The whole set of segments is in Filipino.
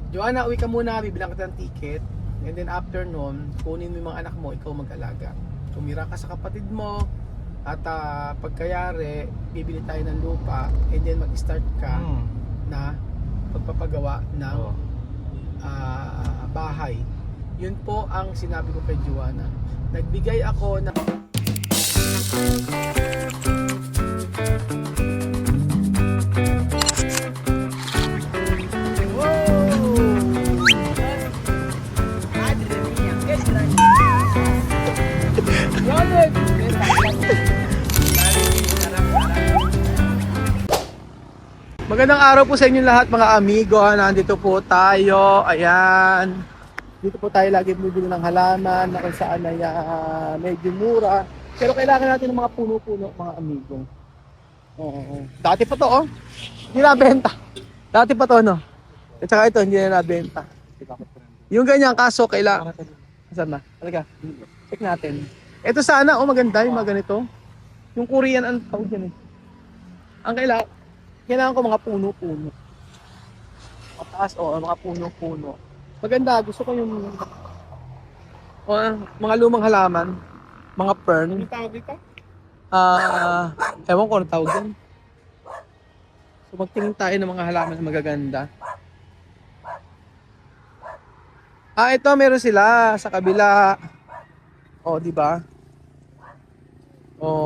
Joanna, uwi ka muna, bibilang kita ng ticket. And then after nun, kunin mo yung mga anak mo, ikaw mag-alaga. Tumira ka sa kapatid mo. At pagkayari, bibili tayo ng lupa. And then mag-start ka na pagpapagawa ng bahay. Yun po ang sinabi ko kay Joanna. Nagbigay ako ng Magandang araw po sa inyo lahat mga amigo. Nandito po tayo. Ayan. Dito po tayo lagi bumibili ng halaman na kung saan ay medyo mura. Pero kailangan natin ng mga puno-puno mga amigo. Oo. Dati pa to oh. Hindi nabenta. Dati pa to no. At saka ito hindi na nabenta. Yung ganyan kaso kailangan. Saan na? Halika. Check natin. Ito sana oh maganda yung mga ganito. Yung Korean ang tawag yan eh. Ang kailangan ko mga puno-puno. Mataas o mga puno-puno. Maganda, gusto ko yung mga lumang halaman, mga fern. Ano tawag dito? Ewan ko ano tawag din. So magtingin tayo ng mga halaman na magaganda. Ito meron sila sa kabila. Di ba?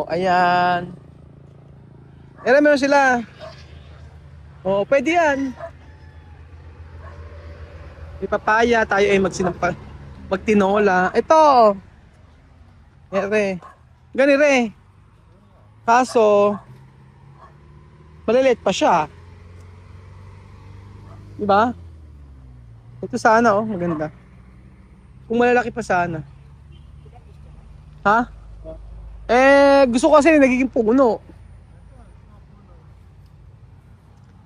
Ayan. Meron sila. Pwede yan. May papaya, tayo ay magtinola. Ito. Ere. Ganire. Kaso, maliliit pa siya. Diba? Ito sana maganda. Kung malalaki pa sana. Ha? Gusto ko kasi nagiging puno.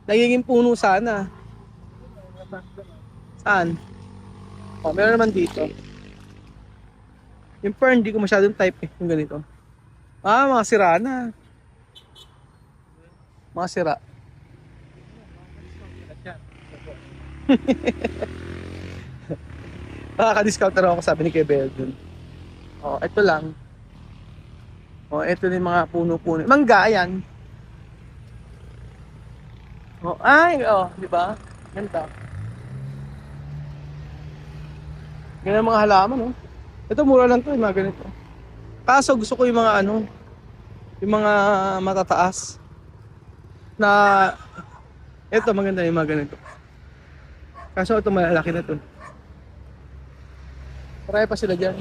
Nagiging puno sana. Saan? Meron naman dito. Yung fern, hindi ko masyadong type yung ganito. Mga sira na. Mga sira. Nakaka-discount na ako sabi ni Kebel dun. Ito lang. Ito din mga puno-puno. Mangga, ayan. Di ba? Ganda. Ganyan mga halaman, Ito mura lang 'to, yung mga ganito. Kaso gusto ko yung mga yung mga matataas. Na ito maganda yung mga ganito. Kaso ito malalaki na 'to. Marami pa sila diyan.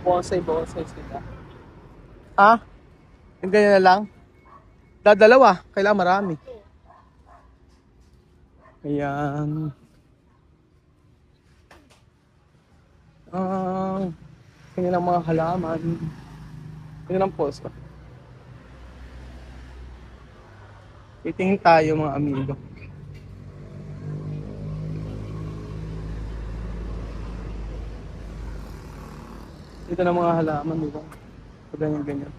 Bonsai sila. Yung ganyan na lang. Dadalawa, kailangan marami. Ayan. Ganyan ang mga halaman. Ganyan ang post. Titingin tayo mga amigo. Ito na mga halaman, di ba? Ganyan.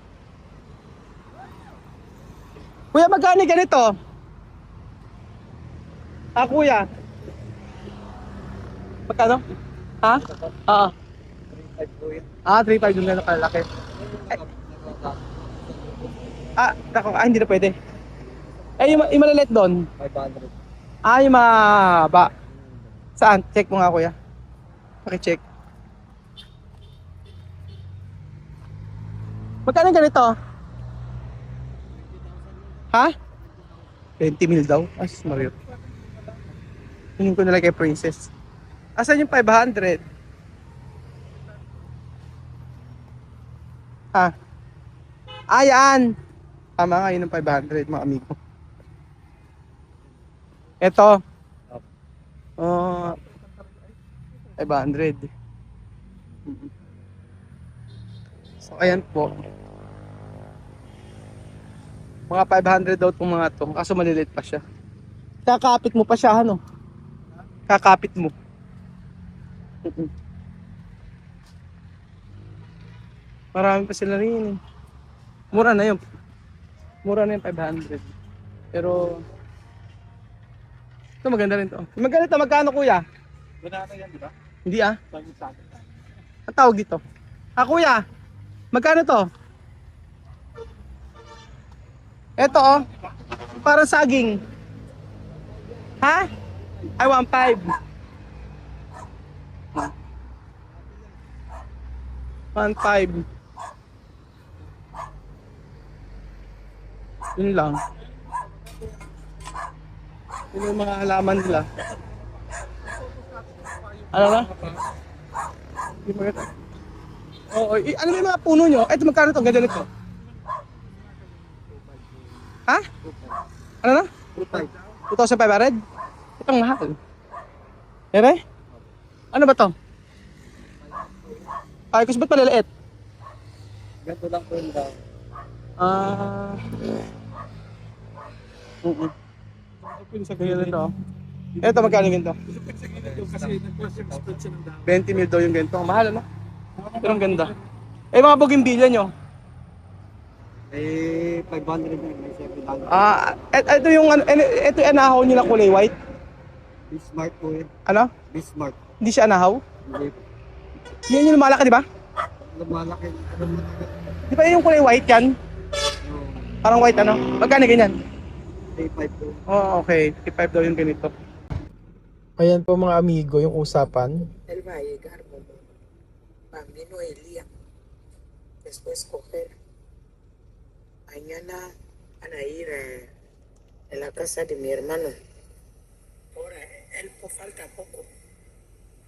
Kuya, magkano ganito? Kuya. Magkano? 3.5 yung gano'n kalaki. Nako, hindi na pwede. Yung malalit doon? 500. Yung mahaba. Saan? Check mo nga, kuya. Paki-check. Magkano ganito? 20 mil daw? Mario. Tingin ko na lang kay Princess. Asan yung 500? Yan. Tama nga, yun ang 500 mga amigo. Ito. 500. So, ayan po. Mga 500 daw itong mga to. Kaso maliliit pa siya. Kakapit mo pa siya, Kakapit mo. Marami pa sila rin. Mura na yun. Mura na yung 500. Pero, ito maganda rin to. Yung maganda, magkano kuya? Banana yan, di ba? Hindi ah. Sabi sa akin. Ang tawag dito? Ah kuya, magkano to? Ito oh. Parang saging. Ha? Ay, 1.5. 1.5. Yun lang. Yun yung mga halaman nila. Ano na? Yung mga... Oo, ano yung mga puno nyo? Ito, magkano to? Ganda nito. Ha? Ano na? 2,500? Itong mahal. Ere? Ano ba to? Ay, kasi ba't maliliit? Ganto lang po yung daw. Ah... Ganyan to. Ito, magkano yung ganito? Kasi nag-plus yung spread siya ng daw. 20 mil daw yung ganito. Mahal ano? Pero ang ganda. Eh, mga bougainvillea nyo? Eh, 500 na may 700. Ah, ito yung ano, ito yung anahaw nyo na kulay white. Bismarck po yun. Ano? Bismarck. Hindi siya anahaw? Hindi. Yan yung lumalaki, di ba? Malaki. Di ba yung kulay white yan? Parang white ano? Magkano ganyan? A5 po. Oh, okay. 55 daw yung ganito. Ayan po mga amigo, yung usapan. Él va a llegar como Bambino Elías. Después coger. Mañana van a ir a la casa de mi hermano. Ahora, él pues falta poco.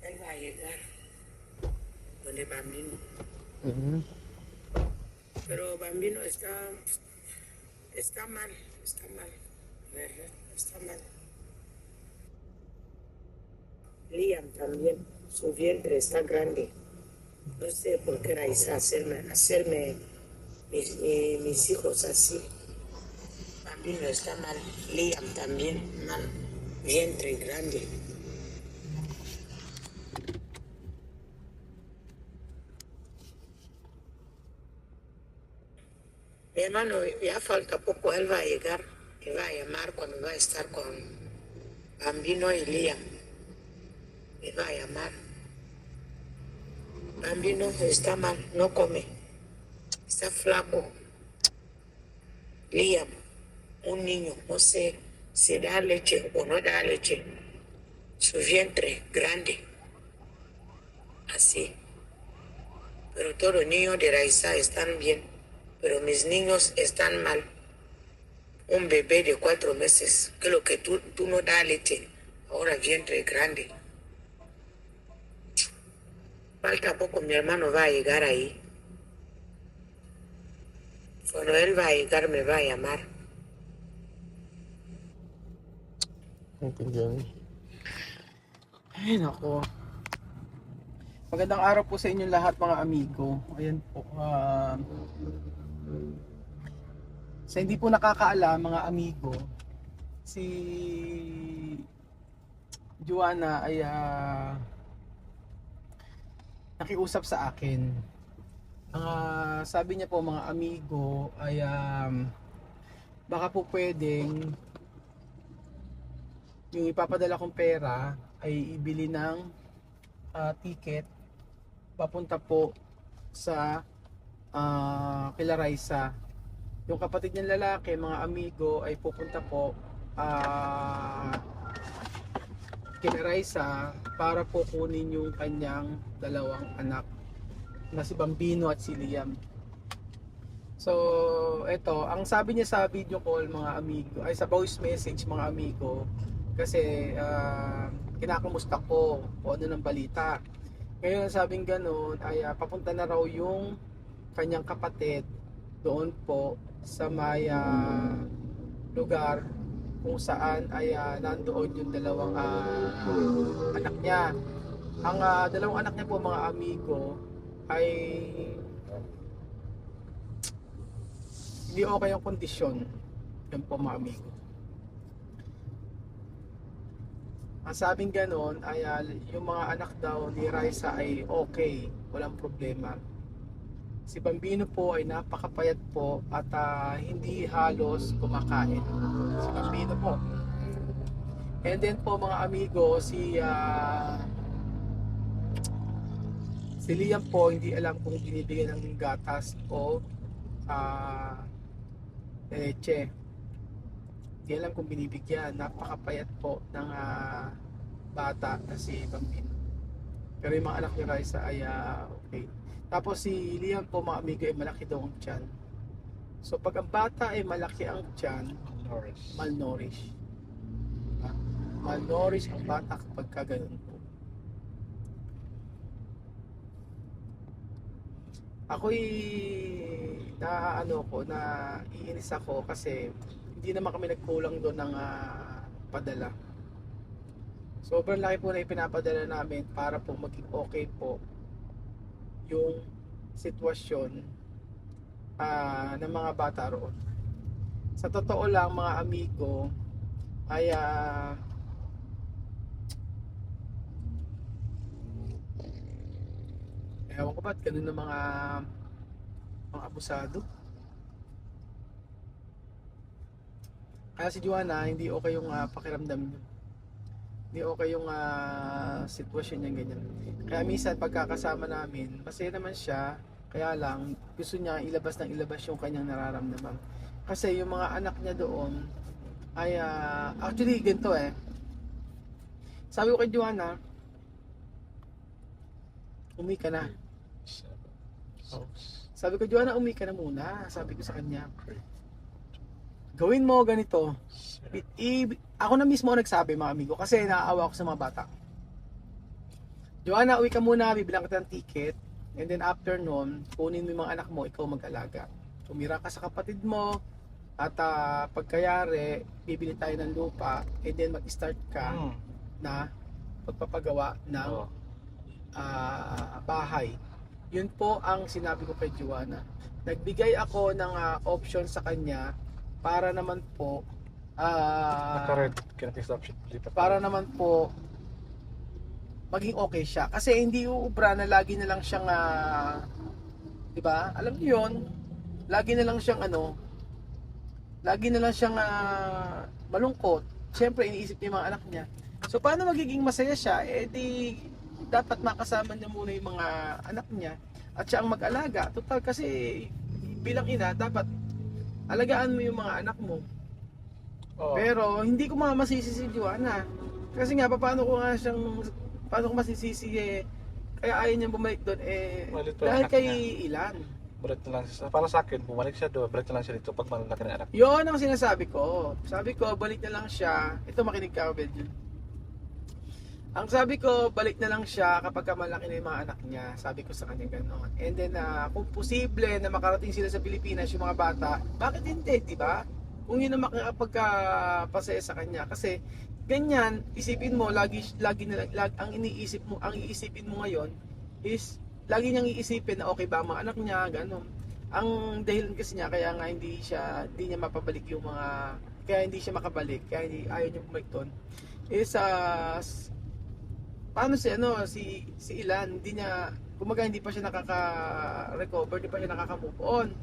Él va a llegar donde Bambino. Mhm. Pero Bambino está mal, está mal. ¿Verdad? Está mal. Liam también, su vientre está grande. No sé por qué Raiza hacerme mis hijos así. Bambino está mal, Liam también mal, vientre grande. Mi hermano, ya falta poco, él va a llegar, me va a llamar cuando va a estar con Bambino y Liam. Me va a llamar. Bambino está mal, no come, está flaco. Liam, un niño, no sé si da leche o no da leche. Su vientre grande, así. Pero todos los niños de Raiza están bien, pero mis niños están mal. Un bebé de 4 meses, que lo que tú no da leche, ahora vientre grande. Falta poco, mi hermano va a llegar ahí. Cuando él va a llegar, me va a llamar. Intindihan. Ay, nako. Magandang araw po sa inyong lahat mga amigo. Ayan po. Sa hindi po nakakaalam mga amigo, si Joanna ay nakiusap sa akin. Ang sabi niya po mga amigo ay baka po pwedeng yung ipapadala kong pera ay ibili ng ticket papunta po sa kila Raisa. Yung kapatid niyang lalaki, mga amigo, ay pupunta po kila Raisa para po kunin yung kanyang dalawang anak na si Bambino at si Liam. So, eto, ang sabi niya sa video call mga amigo, ay sa voice message mga amigo, kasi kinakamusta ko o ano ng balita. Ngayon sabing ganun ay papunta na raw yung kanyang kapatid doon po sa may lugar kung saan ay nandoon yung dalawang anak niya. Ang dalawang anak niya po mga amigo ay hindi okay ang kondisyon. Yan po mga amigo. Ang sabing ganon ay yung mga anak daw ni Raisa ay okay, walang problema. Si Bambino po ay napakapayat po at hindi halos kumakain. Si Bambino po. And then po mga amigo, si Liam po hindi alam kung binibigyan ng gatas o leche. Hindi alam kung binibigyan. Napakapayat po ng bata na si Bambino. Pero yung mga anak ni Raisa ay okay. Tapos si Liam po mga amigo ay malaki daw ang tiyan. So pag ang bata ay malaki ang tiyan, malnourished. Malnourished ang bata kapag kaganoon po. Ako'y iinis ako kasi hindi naman kami nagkulang doon ng padala. Sobrang laki po na ipinapadala namin para po maging okay po yung sitwasyon ng mga bata roon. Sa totoo lang mga amigo ay ewan ko ba't ganun ng mga abusado. Kaya si Joanna hindi okay yung pakiramdam niya. Hindi okay yung sitwasyon niya ganyan. Kaya minsan pagkakasama namin, masaya naman siya. Kaya lang gusto niya ilabas yung kanyang nararamdaman. Kasi yung mga anak niya doon ay actually ganito Sabi ko kay Joanna, umuwi ka na. Sabi ko, Joanna, umuwi ka na muna. Sabi ko sa kanya, gawin mo ganito. Ako na mismo nagsabi mga amigo kasi naaawa ako sa mga bata. Joanna, uwi ka muna, bibilang kita ng ticket. And then after nun, kunin mo yung mga anak mo, ikaw mag-alaga. Tumira ka sa kapatid mo. At pagkayari, bibili tayo ng lupa. And then mag-start ka na pagpapagawa ng bahay. Yun po ang sinabi ko kay Joanna. Nagbigay ako ng option sa kanya para naman po para naman po maging okay siya. Kasi hindi uubra na lagi na lang siyang 'di ba? Alam niyo 'yon. Lagi na lang siyang malungkot. Siyempre iniisip niya yung mga anak niya. So paano magiging masaya siya? Di dapat makasama niya muna yung mga anak niya at siya ang mag-alaga. Total kasi bilang ina dapat alagaan mo yung mga anak mo. Pero hindi ko masisi si Joanna. Kasi nga paano ko masisisi kaya ayaw niya bumalik doon dahil kay Ilan. Balik na lang siya. Para sa akin, bumalik siya doon, balik na lang siya dito pag malaki na anak. Yun ang sinasabi ko. Sabi ko, balik na lang siya. Ito, makinig ka, Benji. Ang sabi ko, balik na lang siya kapag malaki na yung mga anak niya. Sabi ko sa kanya gano'n. And then, kung posible na makarating sila sa Pilipinas, yung mga bata, bakit hindi, di ba? Kung yun ang makakapagpasaya sa kanya. Kasi, ganyan, isipin mo, lagi ang iisipin mo ngayon is, lagi niyang iisipin na okay ba ang mga anak niya, gano'n. Ang dahilan kasi niya, kaya nga hindi niya mapabalik yung mga, kaya hindi siya makabalik, kaya ayaw niya bumalik doon, is, paano si Ilan, hindi pa siya nakaka-recover, hindi pa siya nakaka-move on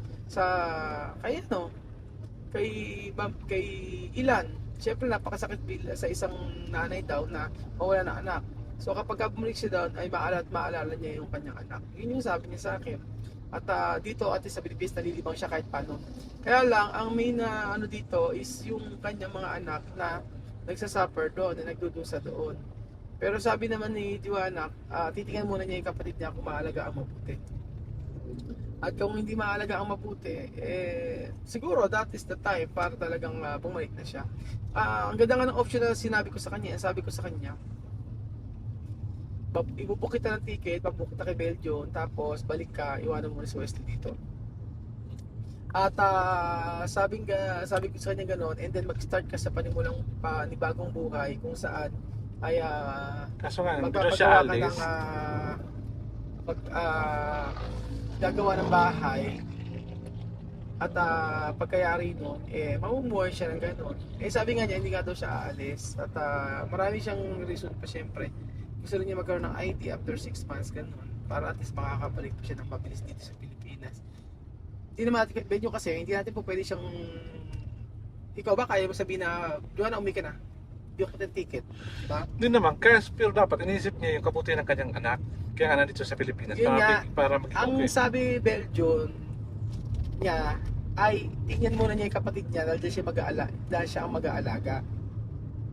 kay Ilan. Siyempre napakasakit sa isang nanay daw na mawala ng anak. So kapag bumalik siya doon ay maalala niya yung kanyang anak. Yun yung sabi niya sa akin. At dito at sa Pilipinas nalilibang siya kahit paano. Kaya lang ang main dito is yung kanyang mga anak na nagsasuffer doon, na nagdudusa doon. Pero sabi naman ni Joanna, titingnan muna niya yung kapatid niya kung maalaga ang mabuti. At kung hindi maalaga ang mabuti, siguro that is the time para talagang bumalik na siya. Ang ganda nga ng option na sabi ko sa kanya, ibubuk kita ng ticket, babuk kita kay Belgium, tapos balik ka, iwanan mo na si Wesley dito. At sabi ko sa kanya gano'n, and then mag-start ka sa panibagong buhay kung saan ay kaso nga, magpapagawa ka ng gagawa ng bahay at pagkayari nun, mamumuhay siya ng gano'n. Sabi nga niya, hindi nga daw siya aalis at marami siyang reason pa syempre. Gusto rin niya magkaroon ng ID after 6 months gano'n para at least makakabalik pa siya ng mabilis dito sa Pilipinas. hindi naman natin medyo kasi hindi natin po pwede siyang ikaw ba kaya mo sabihin na Joanna umi ka na yung kita ticket, di ba? Hindi naman, kaya pero dapat iniisip niya yung kabutihan ng kanyang anak. Kaya nga nandito sa Pilipinas Yun nga, para maging Ang okay. sabi Belgium niya ay tingnan muna niya yung kapatid niya dahil siya ang mag-aalaga.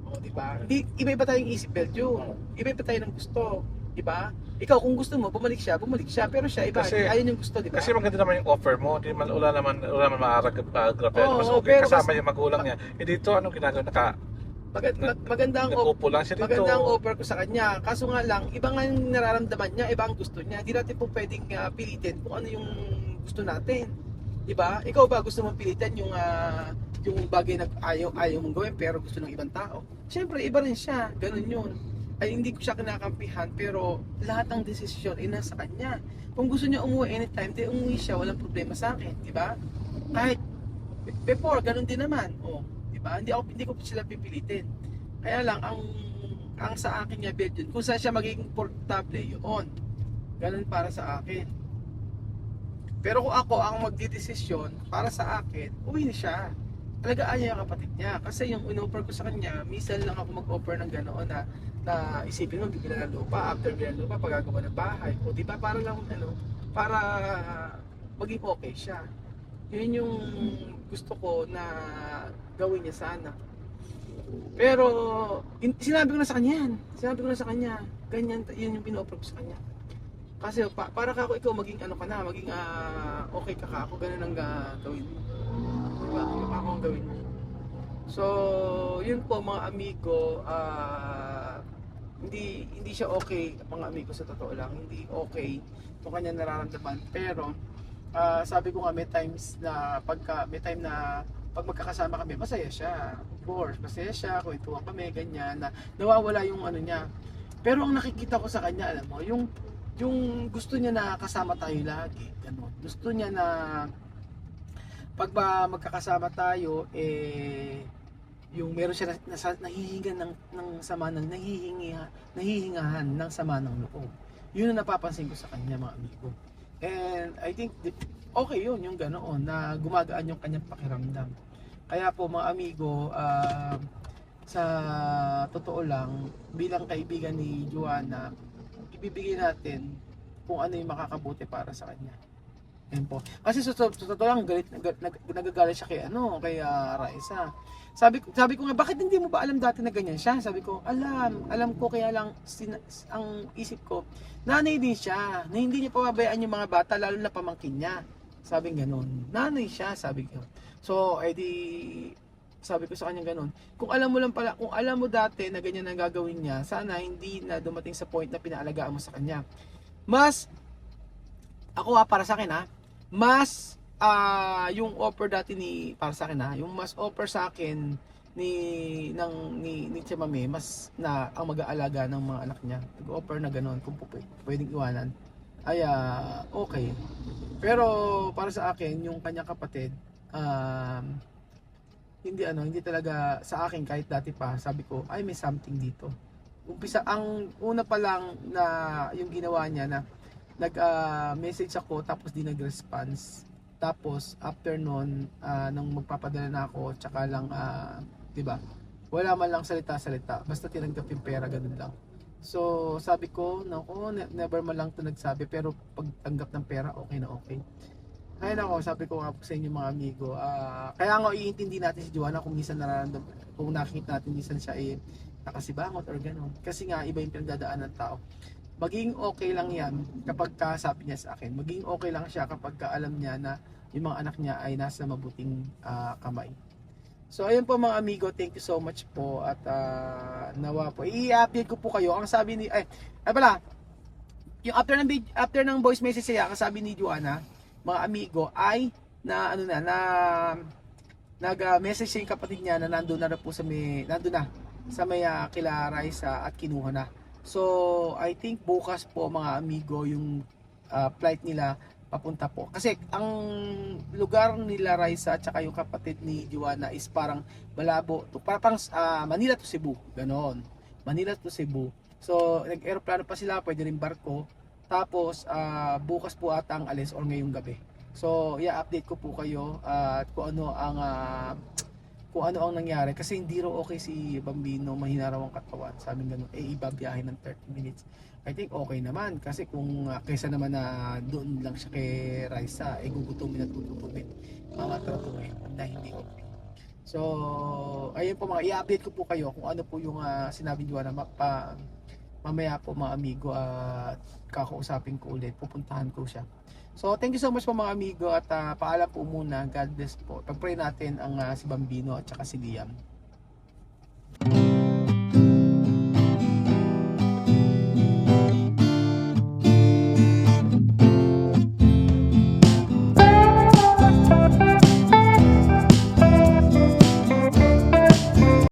O, di ba? Iba-iba tayong isip, Belgium. Iba-iba tayo ng gusto, di ba? Ikaw kung gusto mo bumalik siya, pero siya iba, Kasi- ayun yung gusto, di ba? Kasi maganda naman yung offer mo, di man wala naman maarag-graph. Oo, Mas okay pero kasama mas- yung magulang niya. Eh dito anong ginagawa? Maganda ang Nagpupo lang siya dito. maganda ang offer ko sa kanya. Kaso nga lang, iba nga yung nararamdaman niya, iba ang gusto niya. Hindi natin po pwedeng pilitin kung ano yung gusto natin. Di ba? Ikaw ba gusto mong pilitin yung bagay na ayaw mong gawin pero gusto ng ibang tao? Siyempre, iba rin siya. Ganun yun. Ay hindi ko siya kinakampihan pero lahat ng desisyon ay nasa kanya. Kung gusto niya umuwi anytime, di umuwi siya, walang problema sa akin, di ba? Kahit before, ganun din naman. Oh, di ba? Hindi ko sila pipilitin. Kaya lang ang sa akin niya Belgium, kung saan siya magiging komportable yun. Ganun para sa akin. Pero kung ako ang magdidesisyon para sa akin, uwi na siya. Talaga ayaw yung kapatid niya. Kasi yung in-offer ko sa kanya, minsan lang ako mag-offer ng ganoon na isipin mo, bigyan ng lupa, after bigyan ng lupa, pagagawa ng bahay. O di ba, para lang, para maging okay siya. Yun yung gusto ko na gawin niya sana. Pero, sinabi ko na sa kanya yan. Sinabi ko na sa kanya, ganyan, yun yung pin-offer ko sa kanya. Kasi para ka ikaw maging ano ka na, maging okay ka ako, ganun ang gawin mo. Diba? Yung ako ang gawin mo. So, yun po mga amigo, hindi siya okay, mga amigo sa totoo lang, hindi okay kung kanya nararamdaman. Pero, sabi ko nga may times na may time na pag magkakasama kami, masaya siya. Of course, masaya siya, kwentuhan kami, ganyan, na nawawala yung ano niya. Pero ang nakikita ko sa kanya, alam mo, yung gusto niya na kasama tayo lagi, ganun. Gusto niya na pag magkakasama tayo, yung meron siya nahihingan ng sama ng nahihingahan ng sama ng loob. Yun ang napapansin ko sa kanya, mga amigo. And I think okay yun, yung ganoon, na gumagaan yung kanyang pakiramdam. Kaya po mga amigo, sa totoo lang, bilang kaibigan ni Joanna, ibibigay natin kung ano yung makakabuti para sa kanya. Yan po. Kasi sa totoo lang, nagagalit siya kay Raisa. Sabi ko nga, bakit hindi mo ba alam dati na ganyan siya? Sabi ko, alam ko, kaya lang ang isip ko, nanay din siya, na hindi niya pababayaan yung mga bata, lalo na pamangkin niya. Sabi ganun, nanay siya, sabi ko. So, sabi ko sa kanya ganun, kung alam mo dati na ganyan ang gagawin niya, sana hindi na dumating sa point na pinaalagaan mo sa kanya. Para sa akin mas yung offer dati para sa akin yung mas offer sa akin ni Chamame, mas na ang mag-aalaga ng mga anak niya. Nag-offer na ganoon kung pwedeng iwanan. Ay okay. Pero para sa akin, yung kanyang kapatid, hindi talaga sa akin, kahit dati pa, sabi ko, ay may something dito. Umpisa, ang una pa lang na yung ginawa niya na nag-message ako tapos di nag-response. Tapos after noon, nung magpapadala na ako, tsaka lang, 'di ba? Wala man lang salita-salita, basta tinanggap yung pera, ganun lang. So, sabi ko, nako, never man lang 'to nagsabi, pero pag tanggap ng pera, okay na okay. Kaya nako, sabi ko nga po sa inyo mga amigo, kaya nga iintindi natin si Joanna kung minsan nararamdaman, kung nakikita natin minsan siya nakasibangot or gano'n. Kasi nga iba yung pinagdadaanan ng tao. Maging okay lang yan kapag sabi niya sa akin. Maging okay lang siya kapag alam niya na yung mga anak niya ay nasa mabuting kamay. So ayun po mga amigo, thank you so much po at nawa po. I-update ko po kayo. Ang sabi ni yung after ng voice message niya, ang sabi ni Joanna, mga amigo, ay nag-message yung kapatid niya na nandun na po sa may kila Raisa at kinuha na. So, I think bukas po mga amigo yung flight nila papunta po. Kasi ang lugar nila Raisa at saka yung kapatid ni Joanna is parang malabo. Parang Manila to Cebu. Ganon. Manila to Cebu. So, nag-aeroplano pa sila, pwede rin barko. Tapos, bukas po ata ang alis or ngayong gabi. So, i-update ko po kayo at kung ano ang nangyari kasi hindi raw okay si Bambino, mahina raw ang katawan. Sabi ganun, iba biyahe ng 30 minutes. I think okay naman kasi kung kaysa naman na doon lang siya kay Raisa, gugutumin at gugutumin mga tratuhin na hindi okay. So, ayun po mga i-update ko po kayo kung ano po yung sinabi niyo na mamaya po mga amigo at kakausapin ko ulit, pupuntahan ko siya. So thank you so much po mga amigo at paalam po muna. God bless po. Pag-pray natin ang si Bambino at saka si Liam.